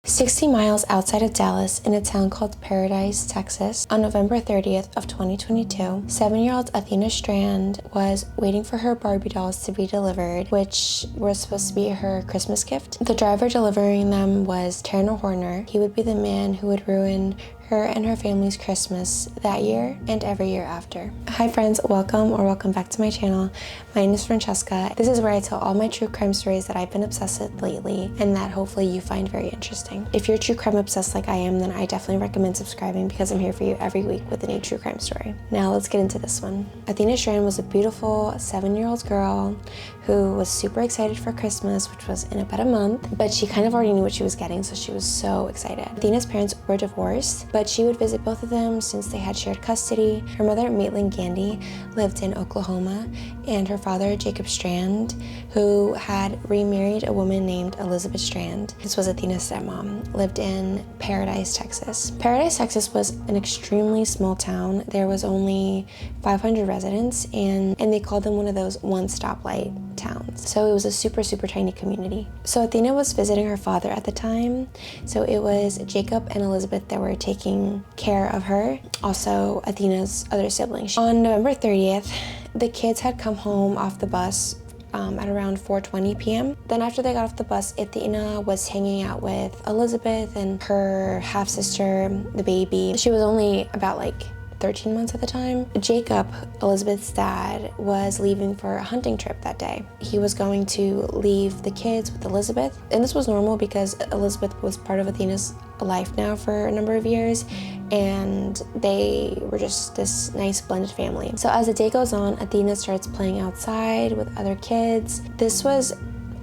60 miles outside of Dallas in a town called Paradise, Texas, on November 30th of 2022, 7-year-old Athena Strand was waiting for her Barbie dolls to be delivered, which were supposed to be her Christmas gift. The driver delivering them was Tanner Horner. He would be the man who would ruin her and her family's Christmas that year and every year after. Hi friends, welcome back to my channel. My name is Francesca. This is where I tell all my true crime stories that I've been obsessed with lately and that hopefully you find very interesting. If you're true crime obsessed like I am, then I definitely recommend subscribing because I'm here for you every week with a new true crime story. Now let's get into this one. Athena Strand was a beautiful 7-year-old girl who was super excited for Christmas, which was in about a month, but she kind of already knew what she was getting, so she was so excited. Athena's parents were divorced, but she would visit both of them since they had shared custody. Her mother, Maitland Gandy, lived in Oklahoma, and her father, Jacob Strand, who had remarried a woman named Elizabeth Strand. This was Athena's stepmom, lived in Paradise, Texas. Paradise, Texas was an extremely small town. There was only 500 residents, and they called them one of those one stoplight towns. So it was a super tiny community. So Athena was visiting her father at the time. So it was Jacob and Elizabeth that were taking care of her. Also Athena's other siblings. On November 30th, the kids had come home off the bus at around 4:20 p.m. Then after they got off the bus, Athena was hanging out with Elizabeth and her half-sister, the baby. She was only about 13 months at the time. Jacob, Elizabeth's dad, was leaving for a hunting trip that day. He was going to leave the kids with Elizabeth, and this was normal because Elizabeth was part of Athena's life now for a number of years, and they were just this nice blended family. So as the day goes on, Athena starts playing outside with other kids. This was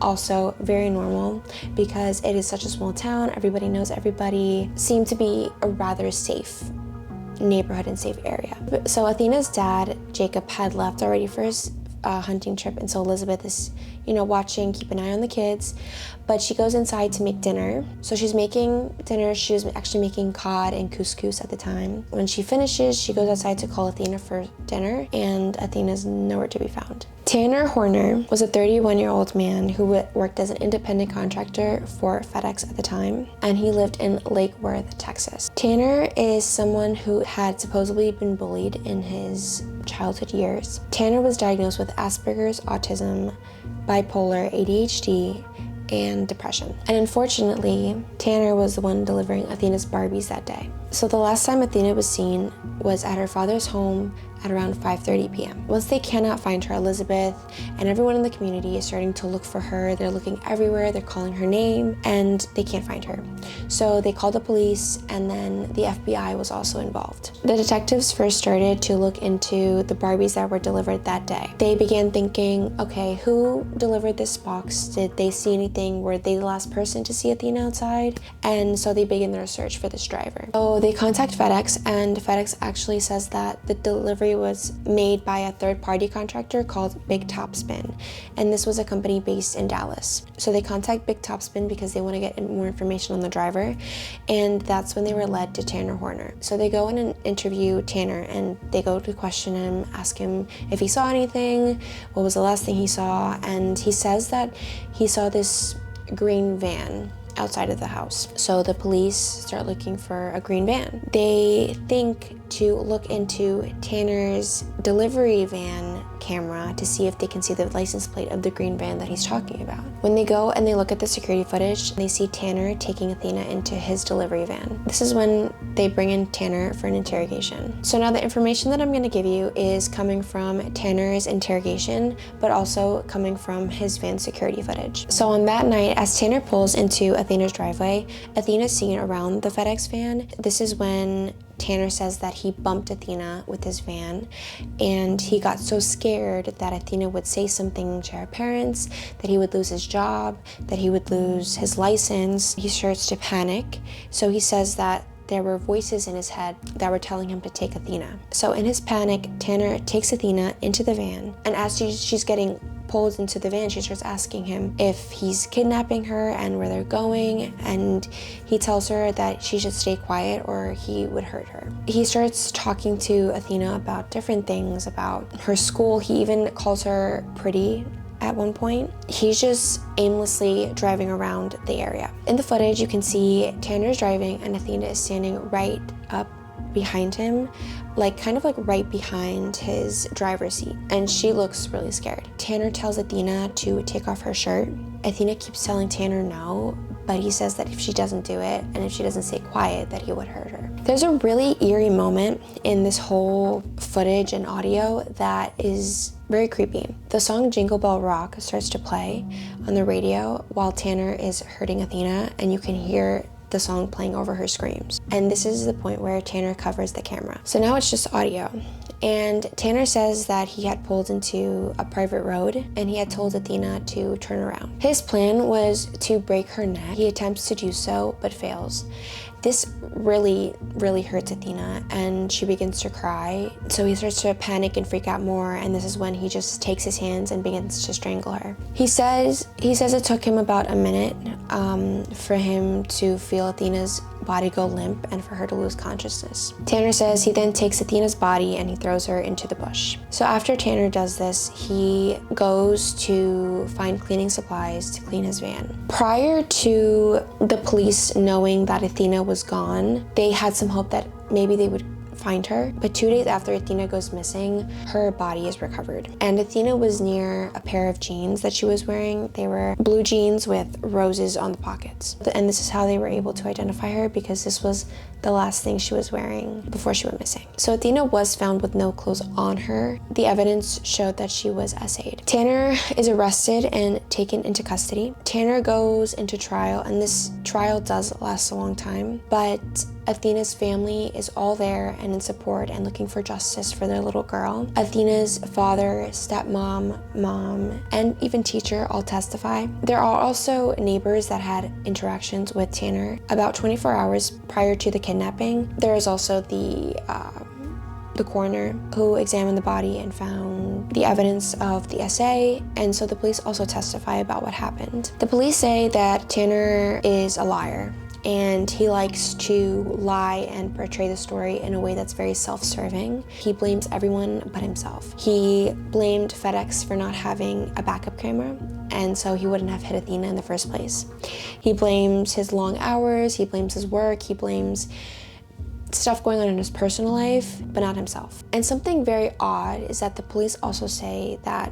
also very normal because it is such a small town. Everybody knows everybody. Seemed to be a rather safe neighborhood and safe area. So Athena's dad, Jacob, had left already for his hunting trip, and so Elizabeth is watching, keep an eye on the kids, but she goes inside to make dinner. So she's making dinner. She was actually making cod and couscous at the time. When she finishes, she goes outside to call Athena for dinner, and Athena's nowhere to be found. Tanner Horner was a 31-year-old man who worked as an independent contractor for FedEx at the time, and he lived in Lake Worth, Texas. Tanner is someone who had supposedly been bullied in his childhood years. Tanner was diagnosed with Asperger's, autism, bipolar, ADHD, and depression. And unfortunately, Tanner was the one delivering Athena's Barbies that day. So the last time Athena was seen was at her father's home at around 5:30 p.m. Once they cannot find her, Elizabeth and everyone in the community is starting to look for her. They're looking everywhere, they're calling her name, and they can't find her. So they called the police, and then the FBI was also involved. The detectives first started to look into the Barbies that were delivered that day. They began thinking, okay, who delivered this box? Did they see anything? Were they the last person to see Athena outside? And so they begin their search for this driver. So they contact FedEx, and FedEx actually says that the delivery was made by a third-party contractor called Big Topspin, and this was a company based in Dallas. So they contact Big Topspin because they want to get more information on the driver, and that's when they were led to Tanner Horner. So they go in and interview Tanner, and they go to question him, ask him if he saw anything, what was the last thing he saw, and he says that he saw this green van outside of the house. So the police start looking for a green van. They think to look into Tanner's delivery van camera to see if they can see the license plate of the green van that he's talking about. When they go and they look at the security footage, they see Tanner taking Athena into his delivery van. This is when they bring in Tanner for an interrogation. So now the information that I'm going to give you is coming from Tanner's interrogation, but also coming from his van security footage. So on that night, as Tanner pulls into Athena's driveway, Athena's seen around the FedEx van. This is when Tanner says that he bumped Athena with his van, and he got so scared that Athena would say something to her parents, that he would lose his job, that he would lose his license. He starts to panic. So he says that there were voices in his head that were telling him to take Athena. So in his panic, Tanner takes Athena into the van, and as she's getting pulled into the van, she starts asking him if he's kidnapping her and where they're going, and he tells her that she should stay quiet or he would hurt her. He starts talking to Athena about different things, about her school. He even calls her pretty at one point. He's just aimlessly driving around the area. In the footage, you can see Tanner's driving and Athena is standing right up behind him, like kind of like right behind his driver's seat, and she looks really scared. Tanner tells Athena to take off her shirt. Athena keeps telling Tanner no, but he says that if she doesn't do it and if she doesn't stay quiet, that he would hurt her. There's a really eerie moment in this whole footage and audio that is very creepy. The song Jingle Bell Rock starts to play on the radio while Tanner is hurting Athena, and you can hear the song playing over her screams. And this is the point where Tanner covers the camera. So now it's just audio. And Tanner says that he had pulled into a private road and he had told Athena to turn around. His plan was to break her neck. He attempts to do so, but fails. This really, really hurts Athena, and she begins to cry. So he starts to panic and freak out more, and this is when he just takes his hands and begins to strangle her. He says it took him about a minute for him to feel Athena's body go limp and for her to lose consciousness. Tanner says he then takes Athena's body and he throws her into the bush. So after Tanner does this, he goes to find cleaning supplies to clean his van. Prior to the police knowing that Athena was gone, they had some hope that maybe they would find her, but 2 days after Athena goes missing, her body is recovered. And Athena was near a pair of jeans that she was wearing. They were blue jeans with roses on the pockets. And this is how they were able to identify her, because this was the last thing she was wearing before she went missing. So Athena was found with no clothes on her. The evidence showed that she was SA'd. Tanner is arrested and taken into custody. Tanner goes into trial, and this trial does last a long time, but Athena's family is all there and in support and looking for justice for their little girl. Athena's father, stepmom, mom, and even teacher all testify. There are also neighbors that had interactions with Tanner about 24 hours prior to the kidnapping. There is also the coroner who examined the body and found the evidence of the SA, and so the police also testify about what happened. The police say that Tanner is a liar, and he likes to lie and portray the story in a way that's very self-serving. He blames everyone but himself. He blamed FedEx for not having a backup camera, and so he wouldn't have hit Athena in the first place. He blames his long hours, he blames his work, he blames stuff going on in his personal life, but not himself. And something very odd is that the police also say that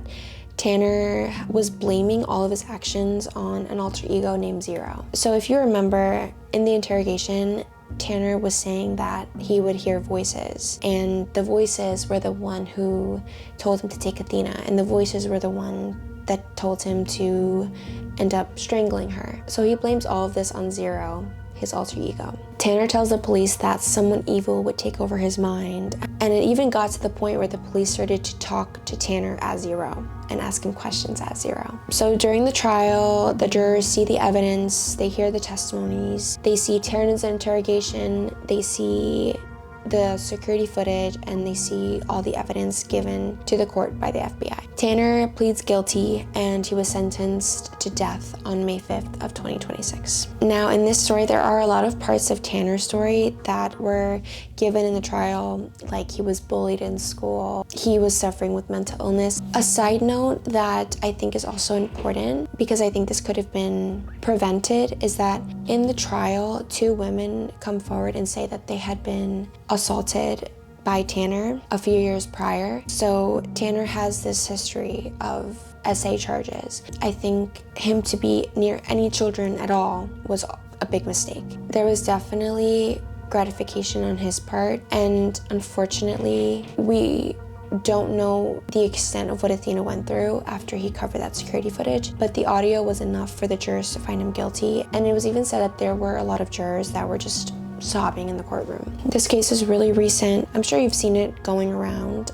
Tanner was blaming all of his actions on an alter ego named Zero. So if you remember, in the interrogation, Tanner was saying that he would hear voices, and the voices were the one who told him to take Athena, and the voices were the one that told him to end up strangling her. So he blames all of this on Zero, his alter ego. Tanner tells the police that someone evil would take over his mind, and it even got to the point where the police started to talk to Tanner as Zero and ask him questions as Zero. So during the trial, the jurors see the evidence, they hear the testimonies, they see Tanners' interrogation, they see the security footage, and they see all the evidence given to the court by the FBI. Tanner pleads guilty, and he was sentenced to death on May 5th of 2026. Now, in this story, there are a lot of parts of Tanner's story that were given in the trial, like he was bullied in school, he was suffering with mental illness. A side note that I think is also important, because I think this could have been prevented, is that in the trial, 2 women come forward and say that they had been assaulted by Tanner a few years prior. So Tanner has this history of SA charges. I think him to be near any children at all was a big mistake. There was definitely gratification on his part, and unfortunately, we don't know the extent of what Athena went through after he covered that security footage, but the audio was enough for the jurors to find him guilty, and it was even said that there were a lot of jurors that were just sobbing in the courtroom. This case is really recent. I'm sure you've seen it going around.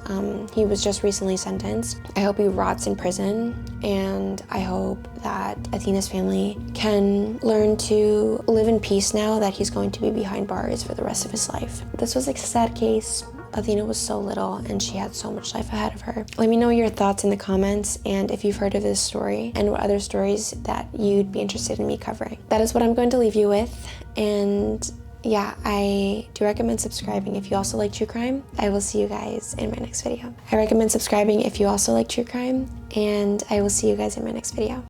He was just recently sentenced. I hope he rots in prison, and I hope that Athena's family can learn to live in peace now that he's going to be behind bars for the rest of his life. This was a sad case. Athena was so little and she had so much life ahead of her. Let me know your thoughts in the comments, and if you've heard of this story and what other stories that you'd be interested in me covering. That is what I'm going to leave you with, and yeah, I do recommend subscribing if you also like true crime. I will see you guys in my next video. I recommend subscribing if you also like true crime, and I will see you guys in my next video.